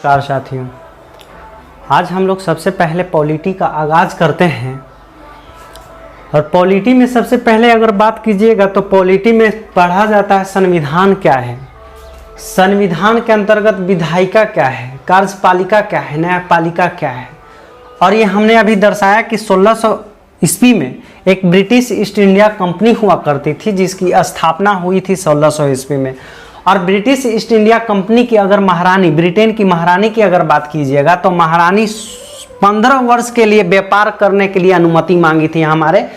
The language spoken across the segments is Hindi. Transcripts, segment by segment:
नमस्कार साथियों, आज हम लोग सबसे पहले पॉलिटी का आगाज़ करते हैं। और पॉलिटी में सबसे पहले अगर बात कीजिएगा तो पॉलिटी में पढ़ा जाता है संविधान क्या है, संविधान के अंतर्गत विधायिका क्या है, कार्यपालिका क्या है, न्यायपालिका क्या है। और ये हमने अभी दर्शाया कि 1600 ईस्वी में एक ब्रिटिश ईस्ट इंडिया कंपनी हुआ करती थी जिसकी स्थापना हुई थी 1600 ईस्वी में। और ब्रिटिश ईस्ट इंडिया कंपनी की अगर महारानी, ब्रिटेन की महारानी की अगर बात कीजिएगा तो महारानी 15 वर्ष के लिए व्यापार करने के लिए अनुमति मांगी थी हमारे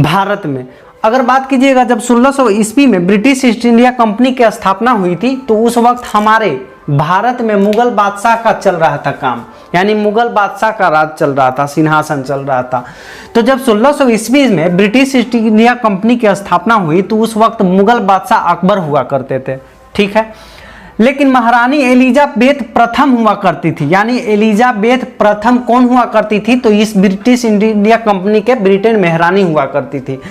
भारत में। अगर बात कीजिएगा जब 1600 ईस्वी में ब्रिटिश ईस्ट इंडिया कंपनी की स्थापना हुई थी तो उस वक्त हमारे भारत में मुगल बादशाह का चल रहा था काम, यानी मुगल बादशाह का राज चल रहा था, सिंहासन चल रहा था। तो जब 1600 ईस्वी में ब्रिटिश ईस्ट इंडिया कंपनी की स्थापना हुई तो उस वक्त मुगल बादशाह अकबर हुआ करते थे, ठीक है। लेकिन महारानी एलिजाबेथ प्रथम हुआ करती थी, यानी एलिजाबेथ प्रथम कौन हुआ करती थी तो इस ब्रिटिश इंडिया कंपनी के ब्रिटेन में रानी हुआ करती थी।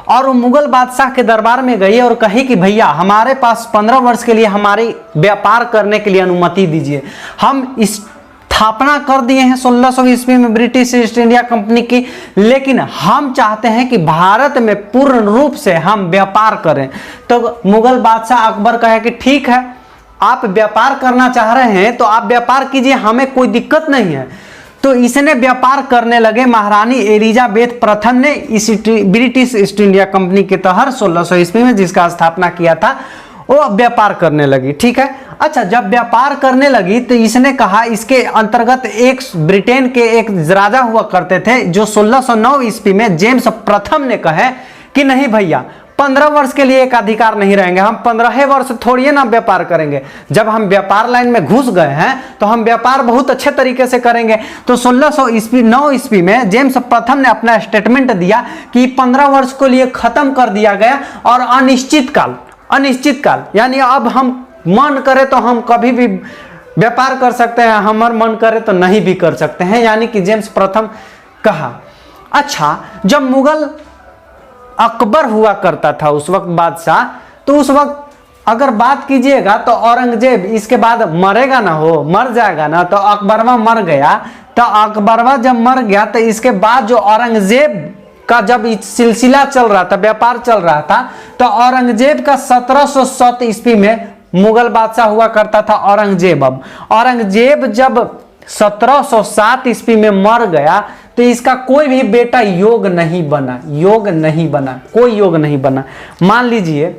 और वो मुगल बादशाह के दरबार में गई और कही कि भैया हमारे पास 15 वर्ष के लिए हमारी व्यापार करने के लिए अनुमति दीजिए। हम स्थापना कर दिए हैं 1600 ईस्वी में ब्रिटिश ईस्ट इंडिया कंपनी की, लेकिन हम चाहते हैं कि भारत में पूर्ण रूप से हम व्यापार करें। तो मुगल बादशाह अकबर कहे कि ठीक है, आप व्यापार करना चाह रहे हैं तो आप व्यापार कीजिए, हमें कोई दिक्कत नहीं है। तो इसने व्यापार करने लगे। महारानी एलिजाबेथ प्रथम ने इस ब्रिटिश ईस्ट इंडिया कंपनी के तहत 1600 ईस्वी में जिसका स्थापना किया था वो व्यापार करने लगी, ठीक है। अच्छा, जब व्यापार करने लगी तो इसने कहा, इसके अंतर्गत एक ब्रिटेन के एक राजा हुआ करते थे जो 1609 ईस्वी में जेम्स प्रथम ने कहे कि नहीं भैया 15 वर्ष के लिए एक अधिकार नहीं रहेंगे, हम 15 वर्ष थोड़ी ना व्यापार करेंगे। जब हम व्यापार लाइन में घुस गए हैं तो हम व्यापार बहुत अच्छे तरीके से करेंगे। तो 1609 ईस्वी में जेम्स प्रथम ने अपना स्टेटमेंट दिया कि 15 वर्ष के लिए खत्म कर दिया गया और अनिश्चित काल यानी अब हम मन करे तो हम कभी भी व्यापार कर सकते हैं, हमार मन करे तो नहीं भी कर सकते हैं, यानी कि जेम्स प्रथम कहा। अच्छा, जब मुगल अकबर हुआ करता था उस वक्त बादशाह, तो उस वक्त अगर बात कीजिएगा तो औरंगजेब इसके बाद मरेगा ना, हो मर जाएगा ना, तो अकबरवा मर गया। तो अकबरवा जब मर गया तो इसके बाद जो औरंगजेब का जब सिलसिला चल रहा था, व्यापार चल रहा था, तो औरंगजेब का 1707 ईस्वी में मुगल बादशाह हुआ करता था औरंगजेब। अब औरंगजेब जब 1707 ईस्वी में मर गया तो इसका कोई भी बेटा योग नहीं बना, कोई योग नहीं बना। मान लीजिए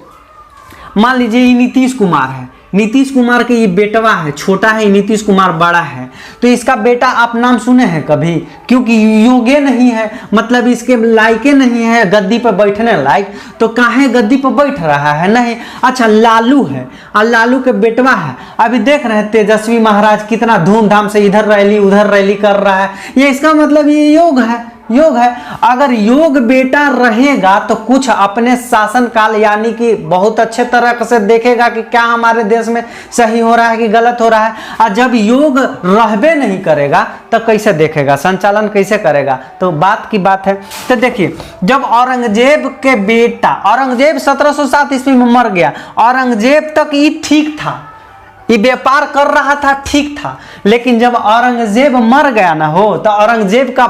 ये नीतीश कुमार है, नीतीश कुमार के ये बेटवा है, छोटा है, नीतीश कुमार बड़ा है। तो इसका बेटा आप नाम सुने हैं कभी? क्योंकि योग्य नहीं है, मतलब इसके लायके नहीं है गद्दी पर बैठने लायक, तो काहे गद्दी पर बैठ रहा है? नहीं। अच्छा, लालू है और लालू के बेटवा है, अभी देख रहे हैं तेजस्वी महाराज कितना धूमधाम से इधर रैली उधर रैली कर रहा है। ये इसका मतलब ये योग है। अगर योग बेटा रहेगा तो कुछ अपने शासन काल यानी कि बहुत अच्छे तरह से देखेगा कि क्या हमारे देश में सही हो रहा है कि गलत हो रहा है। और जब योग रहबे नहीं करेगा तो कैसे देखेगा, संचालन कैसे करेगा? तो बात की बात है। तो देखिए, जब औरंगजेब के बेटा, औरंगजेब 1707 ईस्वी में मर गया, औरंगजेब तक ये ठीक था, ये व्यापार कर रहा था, ठीक था। लेकिन जब औरंगजेब मर गया ना हो तो औरंगजेब का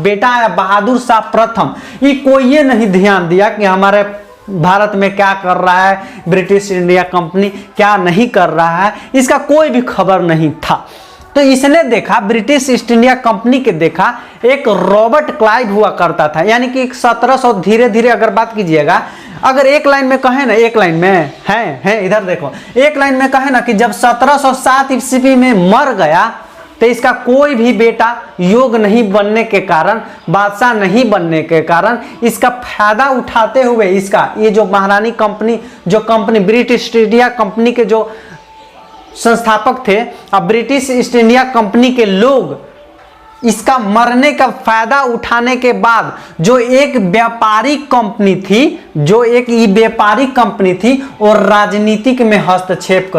बेटा है बहादुर शाह प्रथम, ये कोई ये नहीं ध्यान दिया कि हमारे भारत में क्या कर रहा है ब्रिटिश इंडिया कंपनी, क्या नहीं कर रहा है, इसका कोई भी खबर नहीं था। तो इसने देखा, ब्रिटिश ईस्ट इंडिया कंपनी के देखा, एक रॉबर्ट क्लाइव हुआ करता था, यानी कि 1700 धीरे धीरे अगर बात कीजिएगा, अगर एक लाइन में कहे ना, एक लाइन में है इधर देखो, एक लाइन में कहे ना कि जब 1707 ईस्वी में मर गया तो इसका कोई भी बेटा योग नहीं बनने के कारण, बादशाह नहीं बनने के कारण, इसका फायदा उठाते हुए इसका ये जो महारानी कंपनी, जो company British east India company के जो संस्थापक थे, अब ब्रिटिश ईस्ट इंडिया कंपनी के लोग इसका मरने का फायदा उठाने के बाद जो एक व्यापारिक कंपनी थी, और राजनीतिक में हस्तक्षेप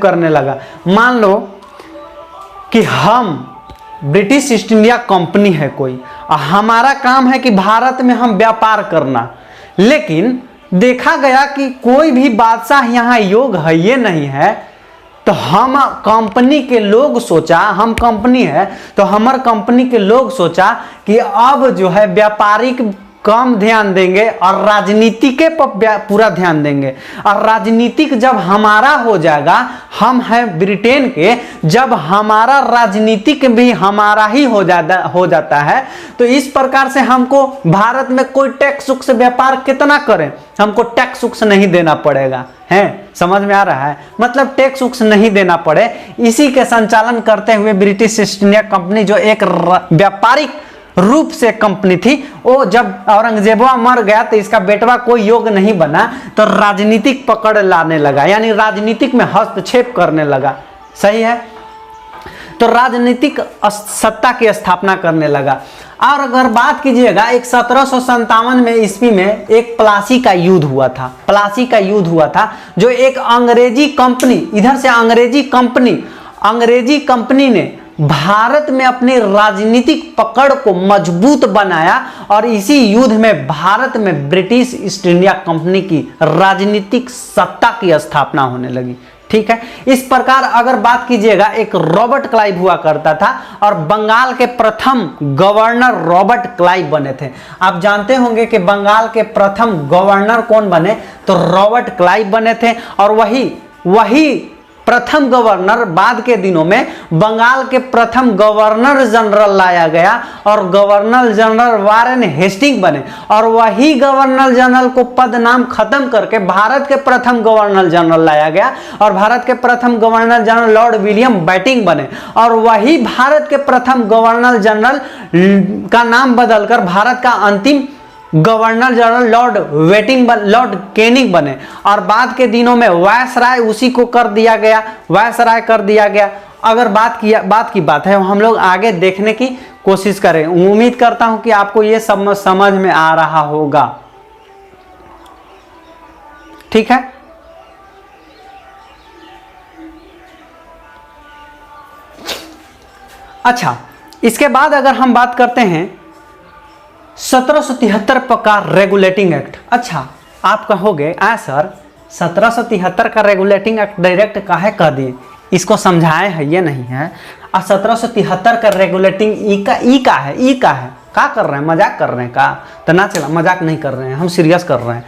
करने लगा। मान लो कि हम ब्रिटिश ईस्ट इंडिया कंपनी है कोई, हमारा काम है कि भारत में हम व्यापार करना, लेकिन देखा गया कि कोई भी बादशाह यहाँ योग्य है ये नहीं है, तो हम कंपनी के लोग सोचा, हम कंपनी है तो हमार कंपनी के लोग सोचा कि अब जो है व्यापारिक कम ध्यान देंगे और राजनीति के पर पूरा ध्यान देंगे। और राजनीतिक जब हमारा हो जाएगा, हम हैं ब्रिटेन के, जब हमारा राजनीतिक भी हमारा ही हो जाता है, तो इस प्रकार से हमको भारत में कोई टैक्स से व्यापार कितना करें, हमको टैक्स नहीं देना पड़ेगा। है, समझ में आ रहा है? मतलब टैक्स नहीं देना पड़े, इसी के संचालन करते हुए ब्रिटिश ईस्ट इंडिया कंपनी जो एक व्यापारिक रूप से कंपनी थी, वो जब औरंगजेबवा मर गया तो इसका बेटवा कोई योग्य नहीं बना, तो राजनीतिक पकड़ लाने लगा, यानी राजनीतिक में हस्तक्षेप करने लगा। सही है? तो राजनीतिक सत्ता की स्थापना करने लगा। और अगर बात कीजिएगा, एक 1757 में ईस्वी में एक प्लासी का युद्ध हुआ था। प्लासी का युद्ध हुआ था, जो एक अंग्रेजी कंपनी, इधर से अंग्रेजी कंपनी ने भारत में अपनी राजनीतिक पकड़ को मजबूत बनाया, और इसी युद्ध में भारत में ब्रिटिश ईस्ट इंडिया कंपनी की राजनीतिक सत्ता की स्थापना होने लगी। ठीक है, इस प्रकार अगर बात कीजिएगा, एक रॉबर्ट क्लाइव हुआ करता था, और बंगाल के प्रथम गवर्नर रॉबर्ट क्लाइव बने थे। आप जानते होंगे कि बंगाल के प्रथम गवर्नर कौन बने, तो रॉबर्ट क्लाइव बने थे। और वही प्रथम गवर्नर बाद के दिनों में बंगाल के प्रथम गवर्नर जनरल लाया गया, और गवर्नर जनरल वारेन हेस्टिंग बने। और वही गवर्नर जनरल को पद नाम खत्म करके भारत के प्रथम गवर्नर जनरल लाया गया, और भारत के प्रथम governor general Lord William Bentinck बने। और वही भारत के प्रथम गवर्नर जनरल का नाम बदलकर भारत का अंतिम गवर्नर जनरल लॉर्ड कैनिंग बने। और बाद के दिनों में वायसराय उसी को कर दिया गया। अगर बात की बात है, हम लोग आगे देखने की कोशिश करें। उम्मीद करता हूं कि आपको ये समझ में आ रहा होगा। ठीक है, अच्छा, इसके बाद अगर हम बात करते हैं 1773 का रेगुलेटिंग एक्ट। अच्छा, आप कहोगे सर 1773 का रेगुलेटिंग एक्ट डायरेक्ट काहे कह दिए, इसको समझाए है ये नहीं है। और 1773 का रेगुलेटिंग ई का है का कर रहे हैं, मजाक कर रहे हैं का? तो ना चला, मजाक नहीं कर रहे हैं, हम सीरियस कर रहे हैं।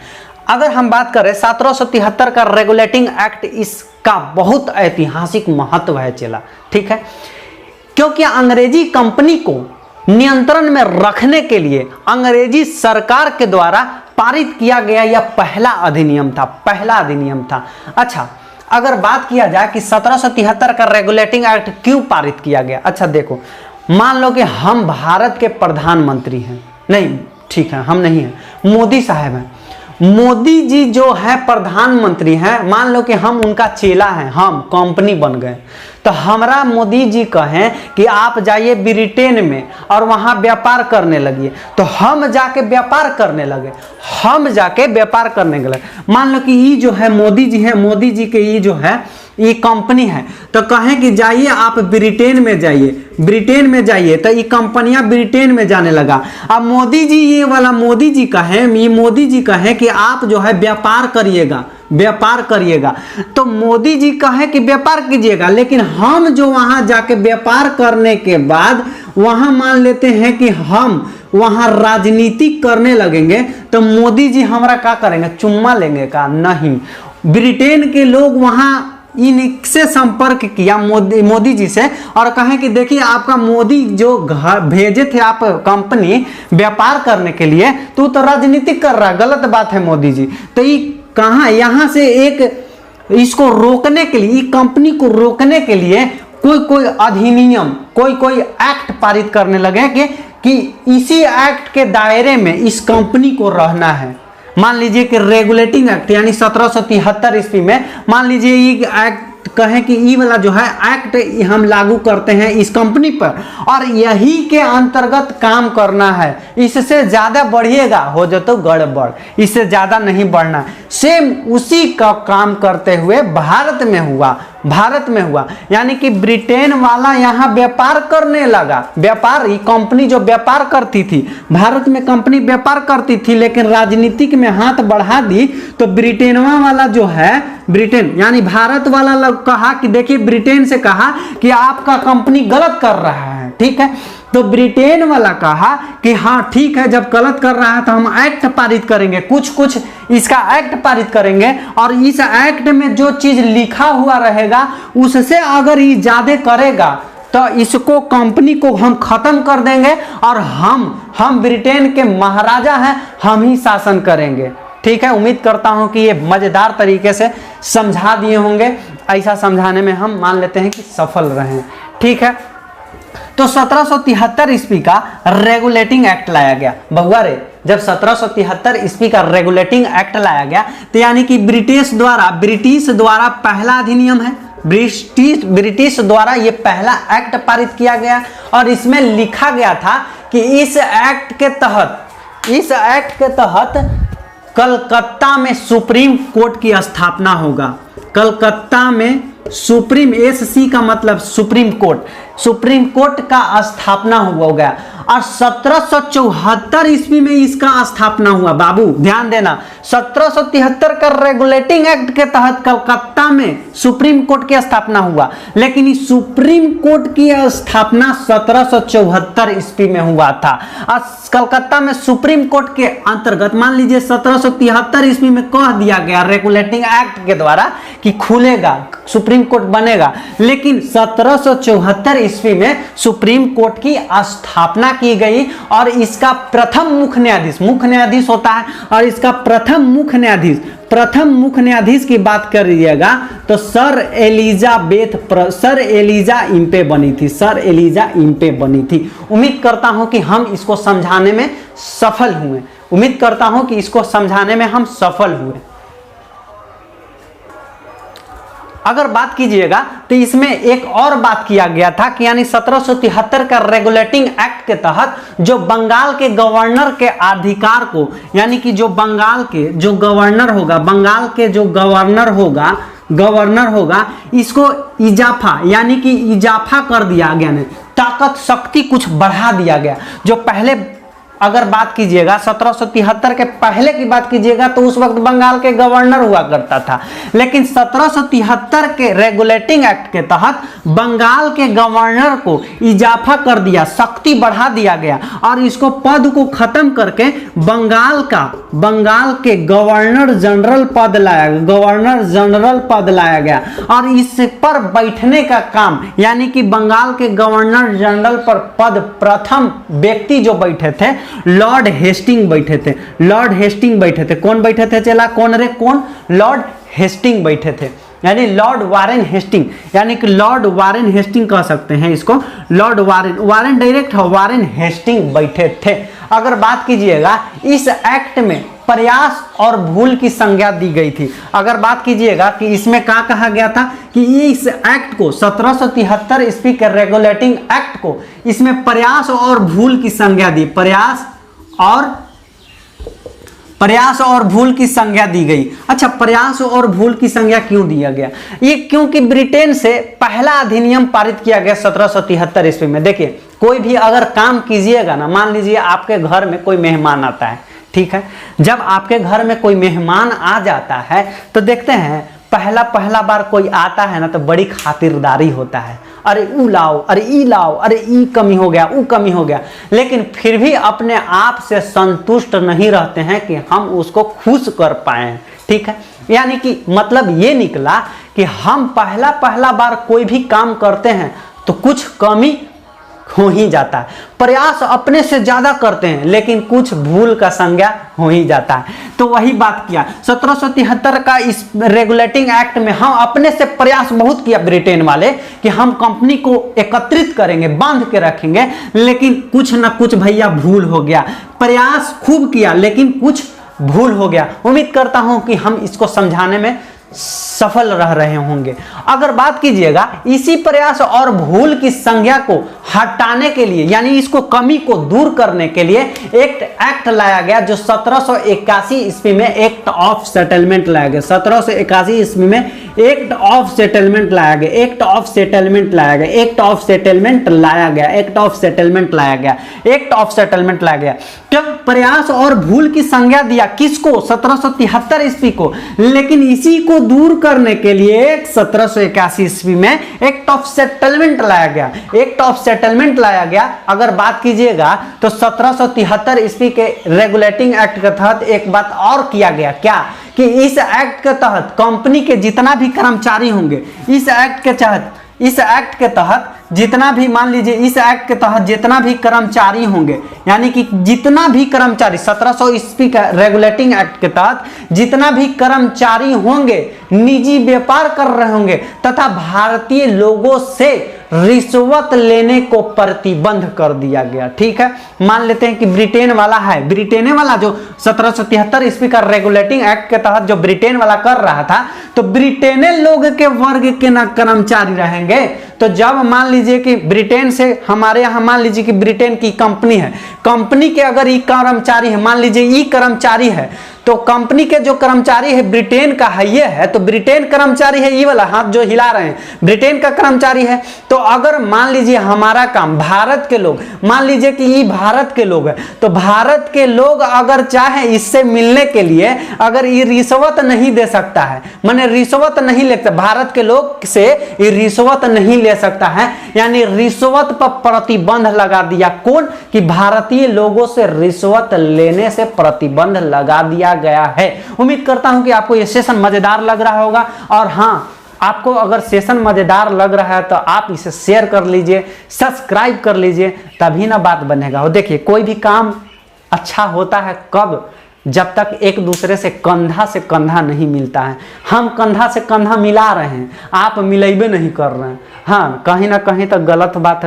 अगर हम बात करें 1773 का रेगुलेटिंग एक्ट, इसका बहुत ऐतिहासिक महत्व है चला। ठीक है, क्योंकि अंग्रेजी कंपनी को नियंत्रण में रखने के लिए अंग्रेजी सरकार के द्वारा पारित किया गया यह पहला अधिनियम था। अच्छा, अगर बात किया जाए कि 1773 का रेगुलेटिंग एक्ट क्यों पारित किया गया। अच्छा देखो, मान लो कि हम भारत के प्रधानमंत्री हैं, नहीं ठीक है हम नहीं हैं, मोदी साहब हैं। मोदी जी जो है प्रधानमंत्री हैं, मान लो कि हम उनका चेला हैं, हम कंपनी बन गए, तो हमारा मोदी जी कहें कि आप जाइए ब्रिटेन में और वहां व्यापार करने लगिए, तो हम जाके व्यापार करने लगे। मान लो कि ये जो है मोदी जी है, मोदी जी के ये जो है ये कंपनी है, तो कहें कि जाइए आप ब्रिटेन में जाइए, तो ये कंपनियां ब्रिटेन में जाने लगा। अब मोदी जी, ये वाला मोदी जी कहें कि आप जो है व्यापार करिएगा, तो मोदी जी कहें कि व्यापार कीजिएगा, लेकिन हम जो वहां जाके व्यापार करने के बाद वहां मान लेते हैं कि हम वहां राजनीति करने लगेंगे, तो मोदी जी हमारा क्या करेंगे, चुम्मा लेंगे का? नहीं। ब्रिटेन के लोग वहां इनसे संपर्क किया मोदी जी से, और कहें कि देखिए आपका मोदी जो घर भेजे थे आप कंपनी व्यापार करने के लिए, तो राजनीति कर रहा है, गलत बात है मोदी जी। तो ये कहाँ, यहाँ से एक इसको रोकने के लिए, कंपनी को रोकने के लिए कोई अधिनियम, कोई एक्ट पारित करने लगे कि इसी एक्ट के दायरे में इस कंपनी को रहना है। मान लीजिए कि रेगुलेटिंग एक्ट यानी 1773 ईस्वी में मान लीजिए ये एक्ट कहें कि ये वाला जो है एक्ट हम लागू करते हैं इस कंपनी पर, और यही के अंतर्गत काम करना है, इससे ज्यादा बढ़िएगा हो जाए तो गड़बड़, इससे ज्यादा नहीं बढ़ना। सेम उसी का काम करते हुए भारत में हुआ। भारत में हुआ, यानी कि ब्रिटेन वाला यहाँ व्यापार करने लगा। व्यापार, ये कंपनी जो व्यापार करती थी, भारत में कंपनी व्यापार करती थी, लेकिन राजनीतिक में हाथ बढ़ा दी तो ब्रिटेनवा वाला जो है, ब्रिटेन यानी भारत वाला लोग कहा कि देखिए, ब्रिटेन से कहा कि आपका कंपनी गलत कर रहा है, ठीक है। तो ब्रिटेन वाला कहा कि हाँ ठीक है, जब गलत कर रहा है तो हम एक्ट पारित करेंगे, कुछ इसका एक्ट पारित करेंगे, और इस एक्ट में जो चीज लिखा हुआ रहेगा उससे अगर ये ज्यादा करेगा तो इसको, कंपनी को हम खत्म कर देंगे, और हम ब्रिटेन के महाराजा हैं, हम ही शासन करेंगे, ठीक है। उम्मीद करता हूं कि ये मजेदार तरीके से समझा दिए होंगे। ऐसा समझाने में हम मान लेते हैं कि सफल रहे, ठीक है। तो 1773 ईस्वी का रेगुलेटिंग एक्ट लाया गया। बहुआ रे, जब 1773 ईस्वी का रेगुलेटिंग एक्ट लाया गया तो यानी कि ब्रिटिश द्वारा पहला अधिनियम है, ब्रिटिश द्वारा ये पहला एक्ट पारित किया गया, और इसमें लिखा गया था कि इस एक्ट के तहत कलकत्ता में सुप्रीम कोर्ट की स्थापना होगा। कलकत्ता में सुप्रीम, एससी का मतलब सुप्रीम कोर्ट का स्थापना हुआ हो गया, और 1774 ईस्वी में इसका स्थापना हुआ। बाबू ध्यान देना, 1773 का रेगुलेटिंग एक्ट के तहत कलकत्ता में सुप्रीम कोर्ट की स्थापना हुआ, लेकिन इस सुप्रीम कोर्ट की स्थापना 1774 ईस्वी में हुआ था। और कलकत्ता में सुप्रीम कोर्ट के अंतर्गत मान लीजिए 1773 ईस्वी में कह दिया गया रेगुलेटिंग एक्ट के द्वारा कि खुलेगा, सुप्रीम कोर्ट बनेगा, लेकिन 1774 ईस्वी में सुप्रीम कोर्ट की स्थापना की गई, और इसका प्रथम मुख्य न्यायाधीश होता है, और इसका प्रथम मुख्य न्यायाधीश की बात करिएगा तो सर एलिजा इम्पे बनी थी। उम्मीद करता हूं कि हम इसको समझाने में सफल हुए। अगर बात कीजिएगा तो इसमें एक और बात किया गया था कि यानी 1773 का रेगुलेटिंग एक्ट के तहत जो बंगाल के गवर्नर के अधिकार को, यानी कि जो बंगाल के जो गवर्नर होगा इसको इजाफा कर दिया गया, नहीं ताकत शक्ति कुछ बढ़ा दिया गया। जो पहले अगर बात कीजिएगा 1773 के पहले की बात कीजिएगा तो उस वक्त बंगाल के गवर्नर हुआ करता था, लेकिन 1773 के रेगुलेटिंग एक्ट के तहत बंगाल के गवर्नर को इजाफा कर दिया, शक्ति बढ़ा दिया गया, और इसको पद को खत्म करके बंगाल के गवर्नर जनरल पद लाया गया, और इस पर बैठने का काम, यानी कि बंगाल के गवर्नर जनरल पर पद प्रथम व्यक्ति जो बैठे थे लॉर्ड हेस्टिंग बैठे थे। कौन बैठे थे चला, कौन लॉर्ड हेस्टिंग बैठे थे, यानी लॉर्ड वारेन हेस्टिंग, यानी कि लॉर्ड वारेन हेस्टिंग कह सकते हैं इसको, Lord Warren direct Warren Hastings बैठे थे। अगर बात कीजिएगा इस एक्ट में प्रयास और भूल की संज्ञा दी गई थी। अगर बात कीजिएगा कि इसमें क्या कहा गया था कि इस एक्ट को 1773 ईस्वी के रेगुलेटिंग एक्ट को इसमें प्रयास और भूल की संज्ञा दी, प्रयास और भूल की संज्ञा दी गई। अच्छा, प्रयास और भूल की संज्ञा क्यों दिया गया? ये क्योंकि ब्रिटेन से पहला अधिनियम पारित किया गया 1773 ईस्वी में। देखिए, कोई भी अगर काम कीजिएगा ना, मान लीजिए आपके घर में कोई मेहमान आता है, ठीक है, जब आपके घर में कोई मेहमान आ जाता है तो देखते हैं पहला बार कोई आता है ना तो बड़ी खातिरदारी होता है, अरे ऊ लाओ, अरे ई लाओ, अरे ई कमी हो गया, ऊ कमी हो गया, लेकिन फिर भी अपने आप से संतुष्ट नहीं रहते हैं कि हम उसको खुश कर पाए, ठीक है। यानी कि मतलब ये निकला कि हम पहला बार कोई भी काम करते हैं तो कुछ कमी हो ही जाता है, प्रयास अपने से ज्यादा करते हैं लेकिन कुछ भूल का संज्ञा हो ही जाता है। तो वही बात किया 1773 का इस रेगुलेटिंग एक्ट में, हम अपने से प्रयास बहुत किया ब्रिटेन वाले कि हम कंपनी को एकत्रित करेंगे, बांध के रखेंगे, लेकिन कुछ ना कुछ भैया भूल हो गया। प्रयास खूब किया लेकिन कुछ भूल हो गया। उम्मीद करता हूं कि हम इसको समझाने में सफल रह रहे होंगे। अगर बात कीजिएगा इसी प्रयास और भूल की संज्ञा को हटाने के लिए, यानी इसको कमी को दूर करने के लिए एक एक्ट लाया गया जो 1781 ईस्वी में एक्ट ऑफ सेटलमेंट लाया गया। 1781 ईस्वी में एक्ट ऑफ सेटलमेंट लाया गया, एक्ट ऑफ सेटलमेंट लाया गया, एक्ट ऑफ सेटलमेंट लाया गया, एक्ट ऑफ सेटलमेंट लाया गया, एक्ट ऑफ सेटलमेंट लाया गया। क्या प्रयास और भूल की संज्ञा दिया किसको? 1773 ईस्वी को। लेकिन इसी को दूर करने के लिए 1781 ईस्वी में एक्ट ऑफ सेटलमेंट लाया गया, एक्ट ऑफ सेटलमेंट लाया गया। अगर बात कीजिएगा तो 1773 ईस्वी के रेगुलेटिंग एक्ट के तहत एक बात और किया गया, क्या कि इस एक्ट के तहत कंपनी के जितना भी कर्मचारी होंगे, इस एक्ट के तहत जितना भी, मान लीजिए इस एक्ट के तहत जितना भी कर्मचारी होंगे, यानी कि जितना भी कर्मचारी 1700 ईस्वी का रेगुलेटिंग एक्ट के तहत जितना भी कर्मचारी होंगे, निजी व्यापार कर रहे होंगे तथा भारतीय लोगों से रिश्वत लेने को प्रतिबंध कर दिया गया। ठीक है, मान लेते हैं कि ब्रिटेन वाला है, ब्रिटेन वाला जो 1773 ईस्वी का रेगुलेटिंग एक्ट के तहत जो ब्रिटेन वाला कर रहा था, तो ब्रिटेन लोग के वर्ग के ना कर्मचारी रहेंगे। तो जब मान लीजिए कि ब्रिटेन से हमारे यहाँ, मान लीजिए कि ब्रिटेन की कंपनी है, कंपनी के अगर ई कर्मचारी है, मान लीजिए ई कर्मचारी है, तो कंपनी के जो कर्मचारी है ब्रिटेन का है, ये है तो ब्रिटेन कर्मचारी है, ये वाला हाथ जो हिला रहे हैं ब्रिटेन का कर्मचारी है। तो अगर मान लीजिए हमारा काम भारत के लोग, मान लीजिए कि ये भारत के लोग है, तो भारत के लोग अगर चाहे इससे मिलने के लिए, अगर ये रिश्वत नहीं दे सकता है, माने रिश्वत नहीं ले सकता, भारत के लोग से ये रिश्वत नहीं ले सकता है, यानी रिश्वत पर प्रतिबंध लगा दिया। कौन? कि भारतीय लोगों से रिश्वत लेने से प्रतिबंध लगा दिया गया है। उम्मीद करता हूं कि आपको यह सेशन मजेदार लग रहा होगा, और हां, आपको अगर सेशन मजेदार लग रहा है तो आप इसे शेयर कर लीजिए, सब्सक्राइब कर लीजिए, तभी ना बात बनेगा। और देखिए, कोई भी काम अच्छा होता है कब? जब तक एक दूसरे से कंधा नहीं मिलता है। हम कंधा से कंधा मिला रहे हैं, आप मिलेबे नहीं कर रहे हैं। हाँ, कहीं ना कहीं तो गलत बात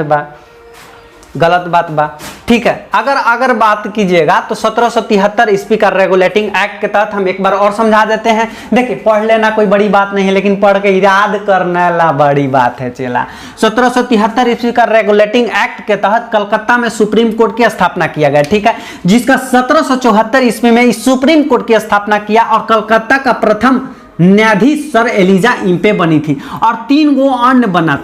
बा। ठीक है, अगर बात कीजिएगा तो 1773 ईस्वी का रेगुलेटिंग एक्ट के तहत हम एक बार और समझा देते हैं। देखिए, पढ़ लेना कोई बड़ी बात नहीं है, लेकिन पढ़ के याद करने ला बड़ी बात है चेला। 1773 ईस्वी का रेगुलेटिंग एक्ट के तहत कलकत्ता में सुप्रीम कोर्ट की स्थापना किया गया। ठीक है, जिसका 1774 ईस्वी में इस सुप्रीम कोर्ट की स्थापना किया, और कलकत्ता का प्रथम न्यायाधीश सर एलिजा इम्पे बनी थी, और 3 गो अन्य बना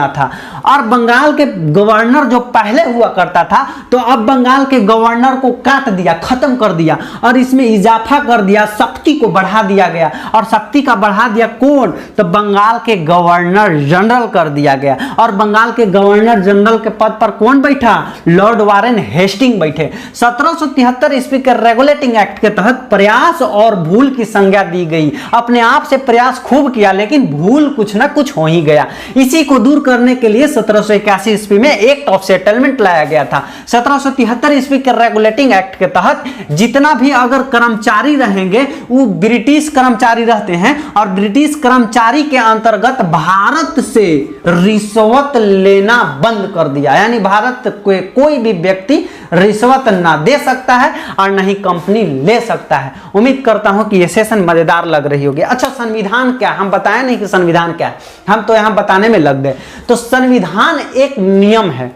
था। और बंगाल के गवर्नर जो पहले हुआ करता था, तो अब बंगाल के गवर्नर को काट दिया, खत्म कर दिया, और इसमें इजाफा कर दिया, शक्ति को बढ़ा दिया गया। और शक्ति का बढ़ा दिया कौन? तो बंगाल के गवर्नर जनरल कर दिया गया। और बंगाल के गवर्नर जनरल के पद पर कौन बैठा? लॉर्ड वारेन हेस्टिंग बैठे। 1773 ईस्वी के रेगुलेटिंग एक्ट के तहत प्रयास और भूल की संज्ञा दी गई। अपने आप से प्रयास खूब किया, लेकिन भूल कुछ ना कुछ हो ही गया। इसी को दूर करने के लिए 1781 ईस्वी में एक्ट ऑफ सेटलमेंट लाया गया था। 1773 ईस्वी के रेगुलेटिंग एक्ट के तहत जितना भी अगर कर्मचारी रहेंगे, वो ब्रिटिश कर्मचारी रहते हैं, और ब्रिटिश कर्मचारी के अंतर्गत भारत से रिश्वत लेना बंद कर दिया। यानी भारत के कोई भी व्यक्ति रिश्वत ना दे सकता है और ना ही कंपनी ले सकता है। उम्मीद करता हूं कि यह सेशन मजेदार लग रही होगी। अच्छा, संविधान क्या? हम बताया नहीं कि संविधान क्या है, हम तो यहां बताने में लग गए। तो संविधान एक नियम है,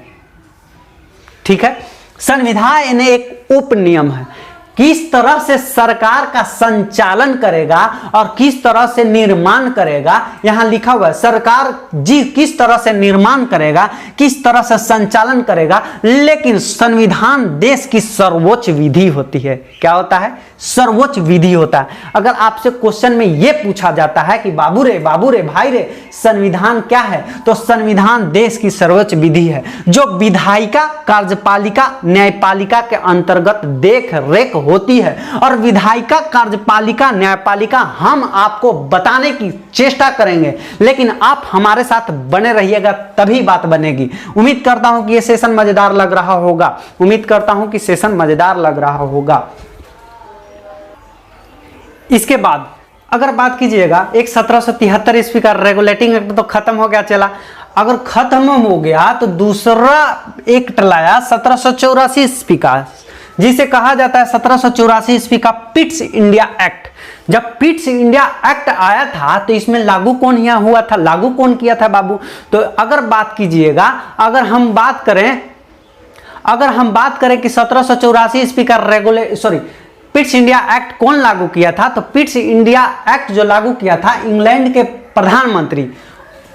ठीक है, संविधान एक उप नियम है। किस तरह से सरकार का संचालन करेगा और किस तरह से निर्माण करेगा, यहां लिखा हुआ है। सरकार जी किस तरह से निर्माण करेगा, किस तरह से संचालन करेगा, लेकिन संविधान देश की सर्वोच्च विधि होती है। क्या होता है? सर्वोच्च विधि होता है। अगर आपसे क्वेश्चन में यह पूछा जाता है कि बाबू रे भाई रे, संविधान क्या है, तो संविधान देश की सर्वोच्च विधि है, जो विधायिका, कार्यपालिका, न्यायपालिका के अंतर्गत देख रेख होती है। और विधायिका, कार्यपालिका, न्यायपालिका हम आपको बताने की चेष्टा करेंगे, लेकिन आप हमारे साथ बने रहिएगा, तभी बात बनेगी। उम्मीद करता हूं कि यह सेशन मजेदार लग रहा होगा। इसके बाद अगर बात कीजिएगा, एक 1773 ईस्वी का रेगुलेटिंग एक्ट तो खत्म हो गया चला। अगर खत्म हो गया तो दूसरा एक्ट लाया 1784 ईस्वी का, जिसे कहा जाता है 1784 ईस्वी का पिट्स इंडिया एक्ट। जब पिट्स इंडिया एक्ट आया था तो इसमें लागू कौन किया था बाबू? तो अगर बात कीजिएगा, अगर हम बात करें कि 1784 ईस्वी का पिट्स इंडिया एक्ट कौन लागू किया था? तो पिट्स इंडिया एक्ट जो लागू किया था इंग्लैंड के प्रधानमंत्री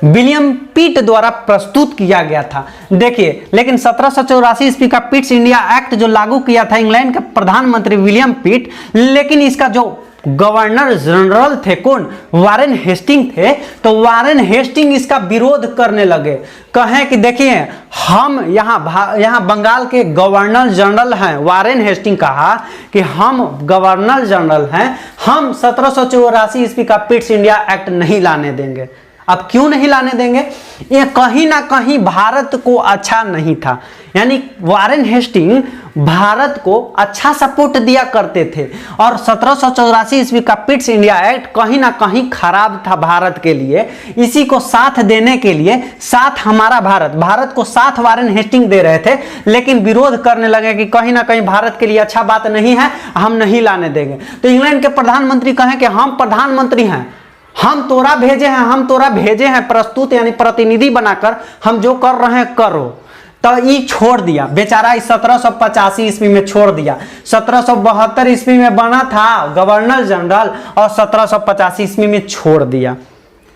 विलियम पिट द्वारा प्रस्तुत किया गया था। देखिए, लेकिन 1784 ईस्वी का पिट्स इंडिया एक्ट जो लागू किया था इंग्लैंड के प्रधानमंत्री विलियम पिट, लेकिन इसका जो गवर्नर जनरल थे कौन? वारेन हेस्टिंग थे। तो वारेन हेस्टिंग इसका विरोध करने लगे, कहें कि देखिए हम यहाँ बंगाल के गवर्नर जनरल हैं। वारेन हेस्टिंग कहा कि हम गवर्नर जनरल हैं, हम 1784 ईस्वी का पिट्स इंडिया एक्ट नहीं लाने देंगे। अब क्यों नहीं लाने देंगे? ये कहीं ना कहीं भारत को अच्छा नहीं था। यानी वारेन हेस्टिंग भारत को अच्छा सपोर्ट दिया करते थे और 1784 ईस्वी का पिट्स इंडिया एक्ट कहीं ना कहीं खराब था भारत के लिए। इसी को साथ देने के लिए, साथ हमारा भारत को साथ वारेन हेस्टिंग दे रहे थे, लेकिन विरोध करने लगे कि कहीं ना कहीं भारत के लिए अच्छा बात नहीं है, हम नहीं लाने देंगे। तो इंग्लैंड के प्रधानमंत्री कहें कि हम प्रधानमंत्री हैं, हम तोरा भेजे हैं प्रस्तुत यानी प्रतिनिधि बनाकर, हम जो कर रहे हैं करो। तो ये छोड़ दिया बेचारा, 1785 ईस्वी में छोड़ दिया। 1772 ईस्वी में बना था गवर्नर जनरल और 1785 ईस्वी में छोड़ दिया।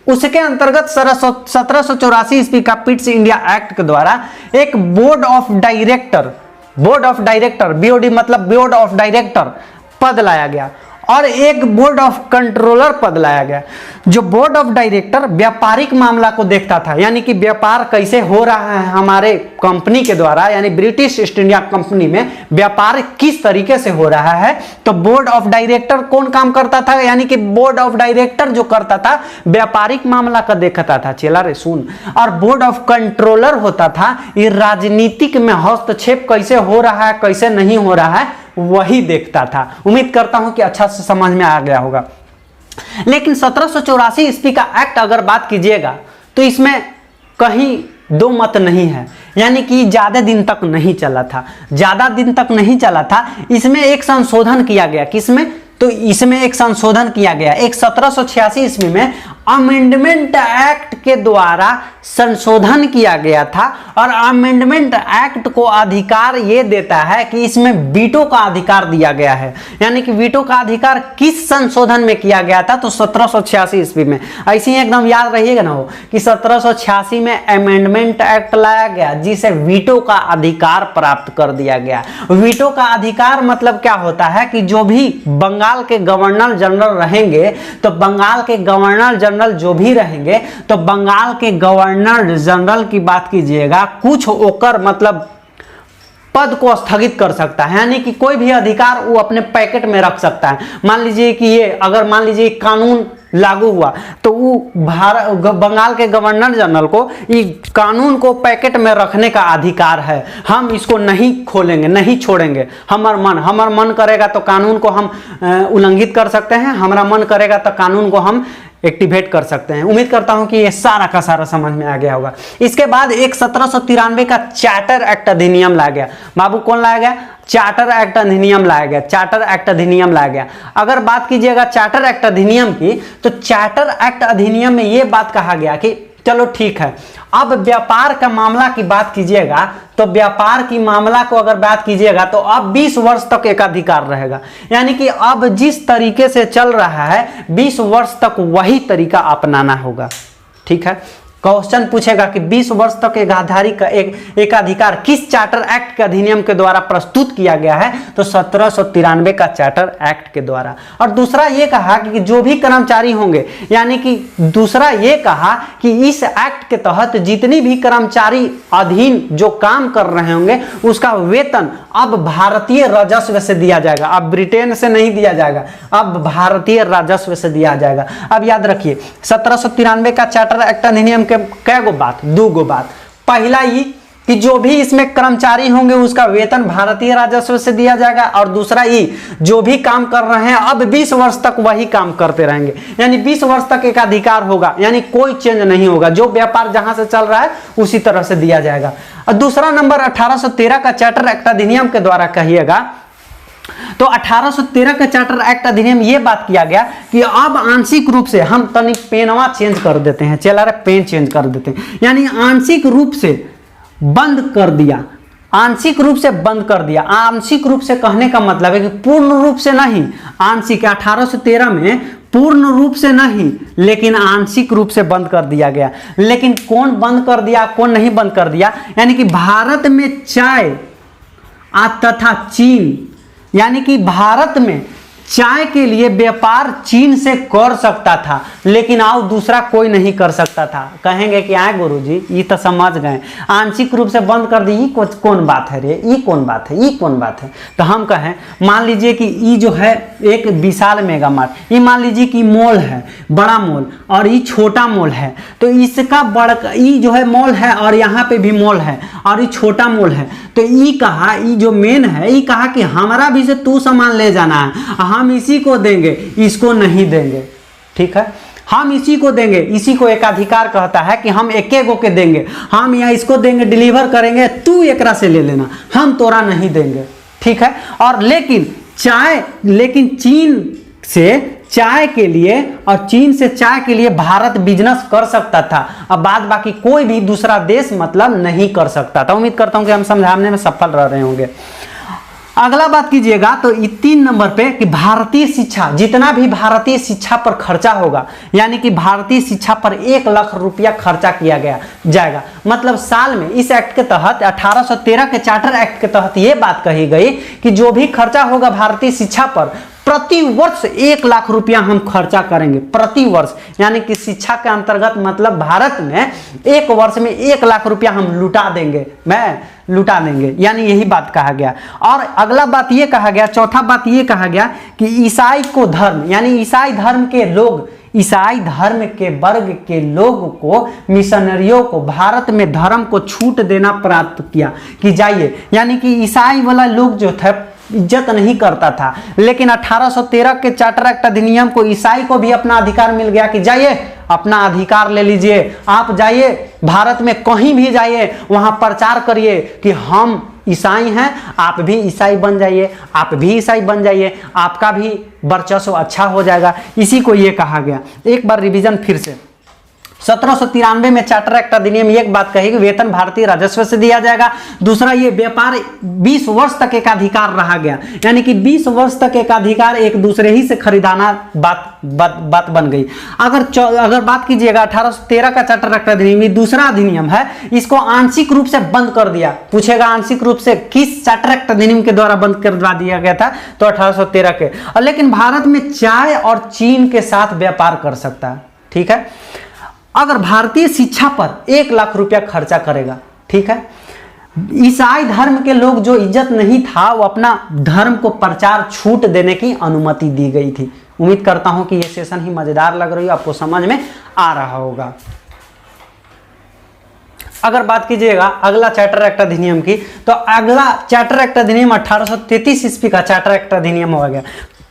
उसके अंतर्गत 1784 ईस्वी का पिट्स इंडिया एक्ट के द्वारा एक बोर्ड ऑफ डायरेक्टर, बीओडी मतलब बोर्ड ऑफ डायरेक्टर पद लाया गया और एक बोर्ड ऑफ कंट्रोलर पद लाया गया। जो बोर्ड ऑफ डायरेक्टर व्यापारिक मामला को देखता था, यानी कि व्यापार कैसे हो रहा है हमारे कंपनी के द्वारा, यानी ब्रिटिश ईस्ट इंडिया कंपनी में व्यापार किस तरीके से हो रहा है। तो बोर्ड ऑफ डायरेक्टर कौन काम करता था? यानी कि बोर्ड ऑफ डायरेक्टर जो करता था व्यापारिक मामला का देखता था, चला रे सुन। और बोर्ड ऑफ कंट्रोलर होता था, ये राजनीतिक में हस्तक्षेप कैसे हो रहा है, कैसे नहीं हो रहा है, वही देखता था। उम्मीद करता हूं कि अच्छा से समझ में आ गया होगा। लेकिन 1784 ईस्वी का एक्ट अगर बात कीजिएगा तो इसमें कहीं दो मत नहीं है, यानी कि ज्यादा दिन तक नहीं चला था। इसमें एक संशोधन किया गया। किसमें? तो इसमें एक संशोधन किया गया। एक 1786 ईस्वी में अमेंडमेंट एक्ट के द्वारा संशोधन किया गया था और अमेंडमेंट एक्ट को अधिकार ये देता है कि इसमें वीटो का अधिकार दिया गया है। यानी कि वीटो का अधिकार किस संशोधन में किया गया था? तो 1786 ईस्वी में। ऐसे ही एकदम याद रहिएगा ना हो कि 1786 में अमेंडमेंट एक्ट लाया गया जिसे वीटो का अधिकार प्राप्त कर दिया गया। वीटो का अधिकार मतलब क्या होता है कि जो भी बंगाल के गवर्नर जनरल रहेंगे, तो बंगाल के गवर्नर जनरल जो भी रहेंगे, तो बंगाल के गवर्नर जनरल की बात कीजिएगा, कुछ ओकर मतलब पद को स्थगित कर सकता है, यानी कि कोई भी अधिकार वो अपने पैकेट में रख सकता है। मान लीजिए कि ये अगर मान लीजिए कानून लागू हुआ तो वो बंगाल के गवर्नर जनरल को ये कानून को पैकेट में रखने का अधिकार है। हम इसको नहीं खोलेंगे, नहीं छोड़ेंगे। हमारा मन करेगा तो कानून को हम उल्लंघित कर सकते हैं, हमारा मन करेगा तो कानून को हम एक्टिवेट कर सकते हैं। उम्मीद करता हूं कि ये सारा का सारा समझ में आ गया होगा। इसके बाद एक 1793 का चार्टर एक्ट अधिनियम लाया गया। बाबू कौन लाया गया? चार्टर एक्ट अधिनियम लाया गया। अगर बात कीजिएगा चार्टर एक्ट अधिनियम की, तो चार्टर एक्ट अधिनियम में यह बात कहा गया कि चलो ठीक है, अब व्यापार का मामला की बात कीजिएगा तो व्यापार की मामला को अगर बात कीजिएगा तो अब 20 वर्ष तक एकाधिकार रहेगा। यानी कि अब जिस तरीके से चल रहा है 20 वर्ष तक वही तरीका अपनाना होगा। ठीक है, क्वेश्चन पूछेगा कि 20 वर्ष तक एकाधिकार किस चार्टर एक्ट के अधिनियम के द्वारा प्रस्तुत किया गया है? तो 1793 का चार्टर एक्ट के द्वारा। और दूसरा ये कहा कि जो भी कर्मचारी होंगे, यानी कि दूसरा ये कहा कि इस एक्ट के तहत जितनी भी कर्मचारी अधीन जो काम कर रहे होंगे उसका वेतन अब भारतीय राजस्व से दिया जाएगा। अब ब्रिटेन से नहीं दिया जाएगा, अब भारतीय राजस्व से दिया जाएगा। अब याद रखिए 1793 का चार्टर एक्ट अधिनियम दो गो बात। पहला ये कि जो भी इसमें कर्मचारी होंगे उसका वेतन भारतीय राजस्व से दिया जाएगा, और दूसरा ये जो भी काम कर रहे हैं अब 20 वर्ष तक वही काम करते रहेंगे, यानी 20 वर्ष तक एक अधिकार होगा, यानी कोई चेंज नहीं होगा। जो व्यापार जहां से चल रहा है उसी तरह से दिया जाएगा। और दूसरा नंबर 1813 का चार्टर एक्ट अधिनियम के द्वारा कहिएगा तो 1813 का चार्टर एक्ट अधिनियम ये बात किया गया कि अब आंशिक रूप से हम तनी पेनवा चेंज कर देते हैं, चला रे पेन चेंज कर देते हैं, यानी आंशिक रूप से बंद कर दिया आंशिक रूप से बंद कर दिया। आंशिक रूप से कहने का मतलब है कि पूर्ण रूप से नहीं, आंशिक 1813 में पूर्ण रूप से नहीं लेकिन आंशिक रूप से बंद कर दिया गया। लेकिन कौन बंद कर दिया, कौन नहीं बंद कर दिया, यानी कि भारत में चाय तथा चीन, यानी कि भारत में चाय के लिए व्यापार चीन से कर सकता था लेकिन आओ दूसरा कोई नहीं कर सकता था। कहेंगे कि आए गुरुजी ये तो समझ गए, आंशिक रूप से बंद कर दी, ये कौन बात है रे, ये कौन बात है, ये कौन बात है। तो हम कहें मान लीजिए कि ये जो है एक विशाल मेगा मार्ट, ये मान लीजिए कि मॉल है, बड़ा मॉल, और ये छोटा मॉल है। तो इसका बड़ा ये जो है मॉल है और यहाँ पे भी मॉल है और ये छोटा मॉल है। तो ये कहा, ये जो मेन है, ये कहा कि हमारा भी से तू सामान ले जाना है, हम इसी को देंगे, इसको नहीं देंगे। ठीक है, हम इसी को देंगे, इसी को एकाधिकार कहता है कि हम एक एक के देंगे, हम यहाँ इसको देंगे, डिलीवर करेंगे, तू एकरा से ले लेना, हम तोरा नहीं देंगे। ठीक है, और लेकिन चीन से चाय के लिए और चीन से चाय के लिए भारत बिजनेस कर सकता था, अब बाद बाकी कोई भी दूसरा देश मतलब नहीं कर सकता था। उम्मीद करता हूं कि हम समझाने में सफल रह रहे होंगे। अगला बात कीजिएगा तो 3 नंबर पे कि भारतीय शिक्षा, जितना भी भारतीय शिक्षा पर खर्चा होगा, यानी कि भारतीय शिक्षा पर 1 लाख रुपया खर्चा किया जाएगा। मतलब साल में इस एक्ट के तहत 1813 के चार्टर एक्ट के तहत यह बात कही गई कि जो भी खर्चा होगा भारतीय शिक्षा पर प्रति वर्ष 1 लाख रुपया हम खर्चा करेंगे प्रति वर्ष, यानी कि शिक्षा के अंतर्गत मतलब भारत में 1 वर्ष में 1 लाख रुपया हम लुटा देंगे, यानी यही बात कहा गया। और अगला बात ये कहा गया, चौथा बात ये कहा गया कि ईसाई को धर्म, यानी ईसाई धर्म के लोग, ईसाई धर्म के वर्ग के लोग को, मिशनरियों को भारत में धर्म को छूट देना प्राप्त किया कि जाइए, यानी कि ईसाई वाला लोग जो थे इज्जत नहीं करता था, लेकिन 1813 के चार्टर एक्ट अधिनियम को ईसाई को भी अपना अधिकार मिल गया कि जाइए अपना अधिकार ले लीजिए, आप जाइए भारत में कहीं भी जाइए, वहां प्रचार करिए कि हम ईसाई हैं, आप भी ईसाई बन जाइए, आप भी ईसाई बन जाइए, आपका भी वर्चस्व अच्छा हो जाएगा। इसी को ये कहा गया। एक बार रिवीजन फिर से, 1793 में चार्टर एक्ट अधिनियम एक बात कही कि वेतन भारतीय राजस्व से दिया जाएगा। दूसरा, ये व्यापार 20 वर्ष तक एकाधिकार रहा गया, यानी कि 20 वर्ष तक एकाधिकार एक दूसरे ही से खरीदाना बात बन गई। अगर बात कीजिएगा 1813 का चार्टर एक्ट अधिनियम, दूसरा अधिनियम है, इसको आंशिक रूप से बंद कर दिया। पूछेगा आंशिक रूप से किस चार्टर एक्ट अधिनियम के द्वारा बंद कर दिया गया था, तो 1813 के। लेकिन भारत में चाय और चीन के साथ व्यापार कर सकता है। ठीक है, अगर भारतीय शिक्षा पर 1 लाख रुपया खर्चा करेगा, ठीक है, ईसाई धर्म के लोग जो इज्जत नहीं था, वो अपना धर्म को प्रचार छूट देने की अनुमति दी गई थी। उम्मीद करता हूं कि यह सेशन ही मजेदार लग रही है, आपको समझ में आ रहा होगा। अगर बात कीजिएगा अगला चार्टर एक्ट अधिनियम की, तो अगला चार्टर एक्ट अधिनियम 1833 ईस्वी का चार्टर एक्ट अधिनियम हो गया।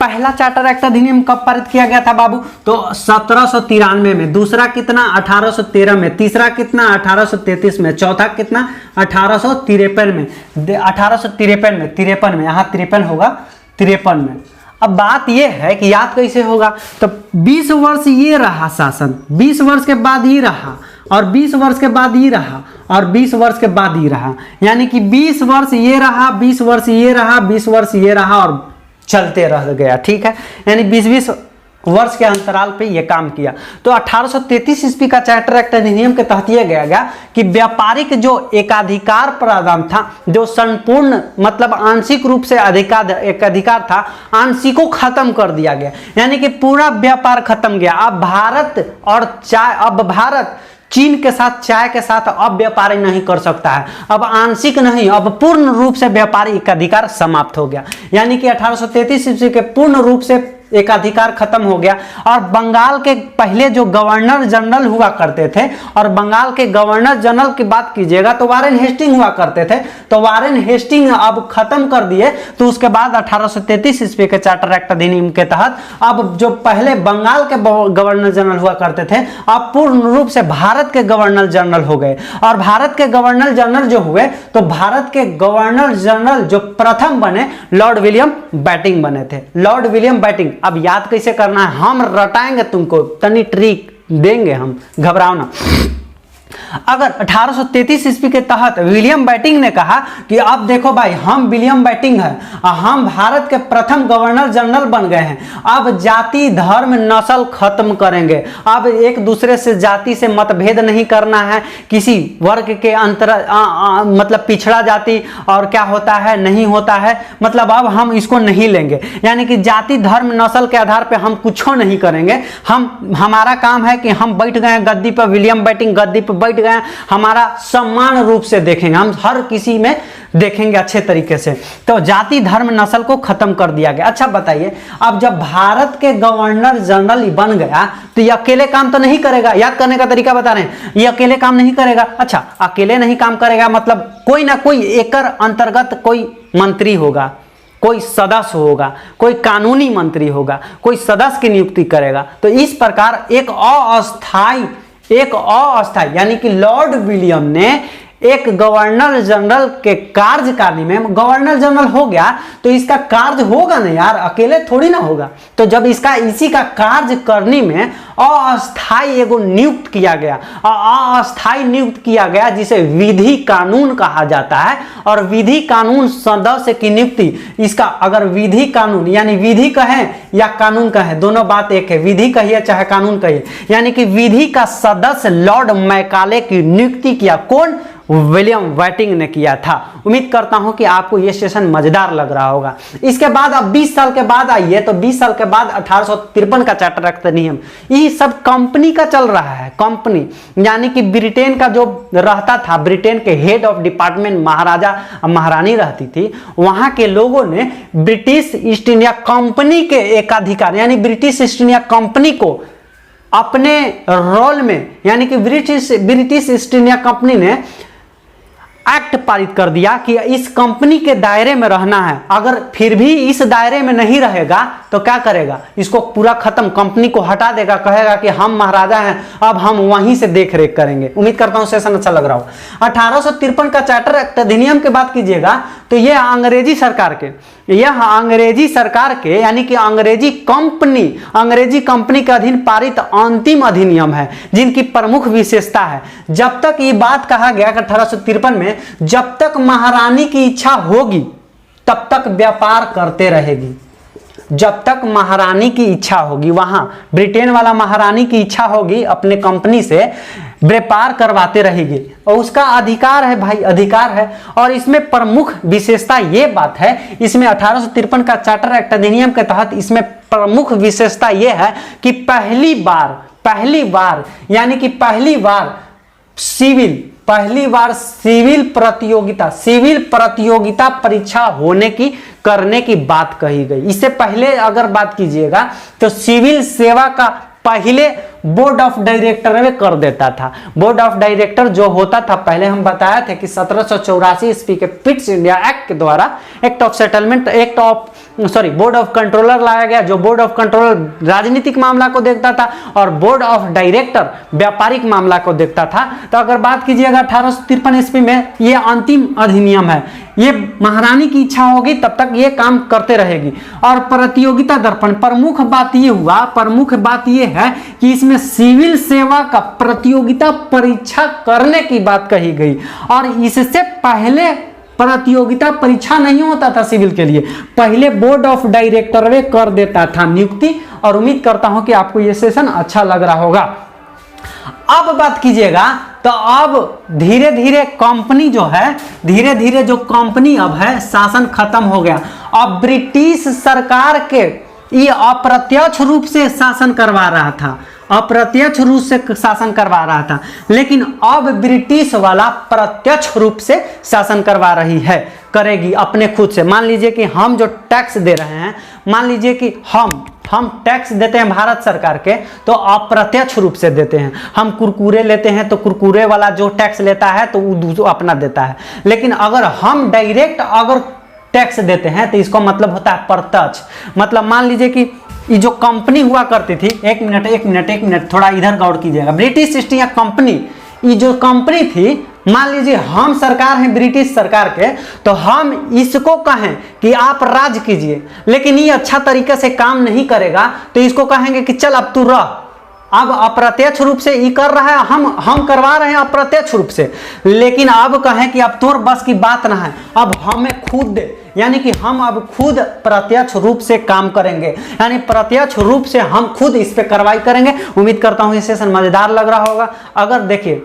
पहला चार्टर एक्ट अधिनियम कब पारित किया गया था बाबू, तो 1793 में। दूसरा कितना, 1813 में। तीसरा कितना, 1833 में। चौथा कितना, 1853 में। 1853 में, यहाँ 53 होगा, 53 में। अब बात यह है कि याद कैसे होगा, तो 20 वर्ष ये रहा शासन, 20 वर्ष के बाद ये रहा, और 20 वर्ष के बाद ये रहा, और 20 वर्ष के बाद ये रहा, यानी कि 20 वर्ष ये रहा, 20 वर्ष ये रहा, 20 वर्ष ये रहा, और चलते रह गया। ठीक है, यानी 20-20 वर्ष के अंतराल पे ये काम किया। तो 1833 ईस्वी का चार्टर एक्ट अधिनियम के तहत यह गया कि व्यापारिक जो एकाधिकार प्रावधान था, जो संपूर्ण मतलब आंशिक रूप से एकाधिकार था, आंशिक को खत्म कर दिया गया, यानी कि पूरा व्यापार खत्म गया। अब भारत चीन के साथ, चाय के साथ अब व्यापारी नहीं कर सकता है। अब आंशिक नहीं, अब पूर्ण रूप से व्यापारी एकाधिकार समाप्त हो गया, यानी कि 1833 ईस्वी के पूर्ण रूप से एकाधिकार खत्म हो गया। और बंगाल के पहले जो गवर्नर जनरल हुआ करते थे, और बंगाल के गवर्नर जनरल की बात कीजिएगा तो वारेन हेस्टिंग हुआ करते थे, तो वारेन हेस्टिंग अब खत्म कर दिए। तो उसके बाद 1833 ईस्वी के चार्टर एक्ट अधिनियम के तहत अब जो पहले बंगाल के गवर्नर जनरल हुआ करते थे, अब पूर्ण रूप से भारत के गवर्नर जनरल हो गए। और भारत के गवर्नर जनरल जो हुए, तो भारत के गवर्नर जनरल जो प्रथम बने, लॉर्ड विलियम बेटिंग बने थे। लॉर्ड विलियम बेटिंग, अब याद कैसे करना है, हम रटाएंगे तुमको, तनी ट्रिक देंगे हम, घबराओ ना। अगर 1833 ईस्वी के तहत विलियम बेंटिंक ने कहा कि अब देखो भाई, हम विलियम बेंटिंक हैं, हम भारत के प्रथम गवर्नर जनरल बन गए हैं, अब जाति धर्म नस्ल खत्म करेंगे, अब एक दूसरे से जाति से मतभेद नहीं करना है, किसी वर्ग के अंतर मतलब पिछड़ा जाति और क्या होता है नहीं होता है, मतलब अब हम इसको नहीं लेंगे, यानी कि जाति धर्म नस्ल के आधार पर हम कुछ नहीं करेंगे, हमारा काम है कि हम बैठ गए गद्दी पर, विलियम बेंटिंक गद्दी पर बैठ गए, हमारा सम्मान रूप से देखेंगे, हम हर किसी में देखेंगे अच्छे तरीके से। तो जाति धर्म नस्ल को खत्म कर दिया गया। अच्छा बताइए, अब जब भारत के गवर्नर जनरल बन गया तो ये अकेले काम तो नहीं करेगा, याद करने का तरीका बता रहे हैं, ये अकेले काम नहीं करेगा। अच्छा, अकेले नहीं काम करेगा मतलब कोई ना कोई एकर अंतर्गत कोई मंत्री होगा, कोई सदस्य होगा, कोई कानूनी मंत्री होगा, कोई सदस्य की नियुक्ति करेगा। तो इस प्रकार एक अस्थायी यानी कि लॉर्ड विलियम ने एक गवर्नर जनरल के कार्यकारिणी में, गवर्नर जनरल हो गया तो इसका कार्य होगा ना यार, अकेले थोड़ी ना होगा। तो जब इसी का कार्य करने में अस्थायी एगो नियुक्त किया गया, अस्थायी नियुक्त किया गया जिसे विधि कानून कहा जाता है। और विधि कानून सदस्य की नियुक्ति, इसका अगर विधि कानून यानी विधि कहें या कानून कहें, दोनों बात एक है, विधि कहिए चाहे कानून कहिए, यानी कि विधि का सदस्य लॉर्ड मैकाले की नियुक्ति किया। कौन? विलियम बेंटिंक ने किया था। उम्मीद करता हूं कि आपको यह सेशन मजेदार लग रहा होगा। इसके बाद अब 20 साल के बाद आइए, तो 20 साल के बाद 1853 का चार्टर एक्ट अधिनियम, यही सब कंपनी का चल रहा है। कंपनी यानी कि ब्रिटेन का जो रहता था, ब्रिटेन के हेड ऑफ डिपार्टमेंट महाराजा महारानी रहती थी, वहां के लोगों ने ब्रिटिश ईस्ट इंडिया कंपनी के एकाधिकार यानी ब्रिटिश ईस्ट इंडिया कंपनी को अपने रोल में, यानी कि ब्रिटिश ईस्ट इंडिया कंपनी ने एक्ट पारित कर दिया कि इस कंपनी के दायरे में रहना है। अगर फिर भी इस दायरे में नहीं रहेगा तो क्या करेगा, इसको पूरा खत्म, कंपनी को हटा देगा, कहेगा कि हम महाराजा हैं, अब हम वहीं से देख रेख करेंगे। उम्मीद करता हूं सेशन अच्छा लग रहा हो। 1853 का चार्टर एक्ट अधिनियम की बात कीजिएगा तो यह अंग्रेजी सरकार के यानी कि अंग्रेजी कंपनी के अधीन पारित अंतिम अधिनियम है, जिनकी प्रमुख विशेषता है, जब तक ये बात कहा गया 1853 में, जब तक महारानी की इच्छा होगी तब तक व्यापार करते रहेगी। जब तक महारानी की इच्छा होगी, वहां ब्रिटेन वाला महारानी की इच्छा होगी अपने कंपनी से व्यापार करवाते रहेगी, और उसका अधिकार है भाई, अधिकार है। और इसमें प्रमुख विशेषता ये बात है, इसमें 1853 का चार्टर एक्ट अधिनियम के तहत इसमें प्रमुख विशेषता ये है कि पहली बार यानी कि पहली बार सिविल प्रतियोगिता परीक्षा करने की बात कही गई। इससे पहले अगर बात कीजिएगा तो सिविल सेवा का पहले बोर्ड ऑफ डायरेक्टर में कर देता था। बोर्ड ऑफ डायरेक्टर जो होता था, पहले हम बताया थे कि 1784 ईस्वी के पिट्स इंडिया एक्ट के द्वारा बोर्ड ऑफ कंट्रोलर लाया गया, जो बोर्ड ऑफ कंट्रोलर राजनीतिक मामला को देखता था और बोर्ड ऑफ डायरेक्टर व्यापारिक मामला को देखता था। तो अगर बात कीजिएगा 1853 ईस्वी में, ये अंतिम अधिनियम है, ये महारानी की इच्छा होगी तब तक ये काम करते रहेगी। और प्रतियोगिता दर्पण, प्रमुख बात ये है कि इसमें सिविल सेवा का प्रतियोगिता परीक्षा करने की बात कही गई, और इससे पहले प्रतियोगिता परीक्षा नहीं होता था सिविल के लिए, पहले बोर्ड ऑफ डायरेक्टर में कर देता था नियुक्ति। और उम्मीद करता हूं कि आपको यह सेशन अच्छा लग रहा होगा। अब बात कीजिएगा तो अब धीरे धीरे जो कंपनी अब है, शासन खत्म हो गया। अब ब्रिटिश सरकार के ये अप्रत्यक्ष रूप से शासन करवा रहा था, लेकिन अब ब्रिटिश वाला प्रत्यक्ष रूप से शासन करवा रही है, करेगी अपने खुद से। मान लीजिए कि हम जो टैक्स दे रहे हैं, मान लीजिए कि हम टैक्स देते हैं भारत सरकार के, तो अप्रत्यक्ष रूप से देते हैं। हम कुरकुरे लेते हैं तो कुरकुरे वाला जो टैक्स लेता है तो वो अपना देता है। लेकिन अगर हम डायरेक्ट टैक्स देते हैं तो इसका मतलब होता है प्रत्यक्ष। मतलब मान लीजिए कि ये जो कंपनी हुआ करती थी, एक मिनट थोड़ा इधर गौर कीजिएगा। ब्रिटिश ईस्ट इंडिया कंपनी, ये जो कंपनी थी, मान लीजिए हम सरकार हैं ब्रिटिश सरकार के, तो हम इसको कहें कि आप राज कीजिए, लेकिन ये अच्छा तरीके से काम नहीं करेगा तो इसको कहेंगे कि चल अब तू रह, अब अप्रत्यक्ष रूप से ये कर रहा है, हम करवा रहे हैं अप्रत्यक्ष रूप से, लेकिन अब कहें कि अब तोर बस की बात ना है, अब हमें खुद, यानी कि हम अब खुद प्रत्यक्ष रूप से काम करेंगे, यानी प्रत्यक्ष रूप से हम खुद इस पे कार्रवाई करेंगे। उम्मीद करता हूं ये सेशन मजेदार लग रहा होगा। अगर देखिए,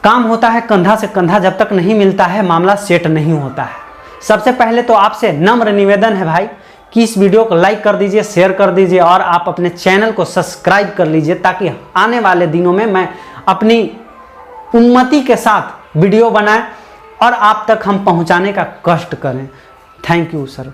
काम होता है कंधा से कंधा, जब तक नहीं मिलता है मामला सेट नहीं होता है। सबसे पहले तो आपसे नम्र निवेदन है भाई कि इस वीडियो को लाइक कर दीजिए, शेयर कर दीजिए और आप अपने चैनल को सब्सक्राइब कर लीजिए, ताकि आने वाले दिनों में मैं अपनी उन्नति के साथ वीडियो बनाएं और आप तक हम पहुंचाने का कष्ट करें। Thank you sir.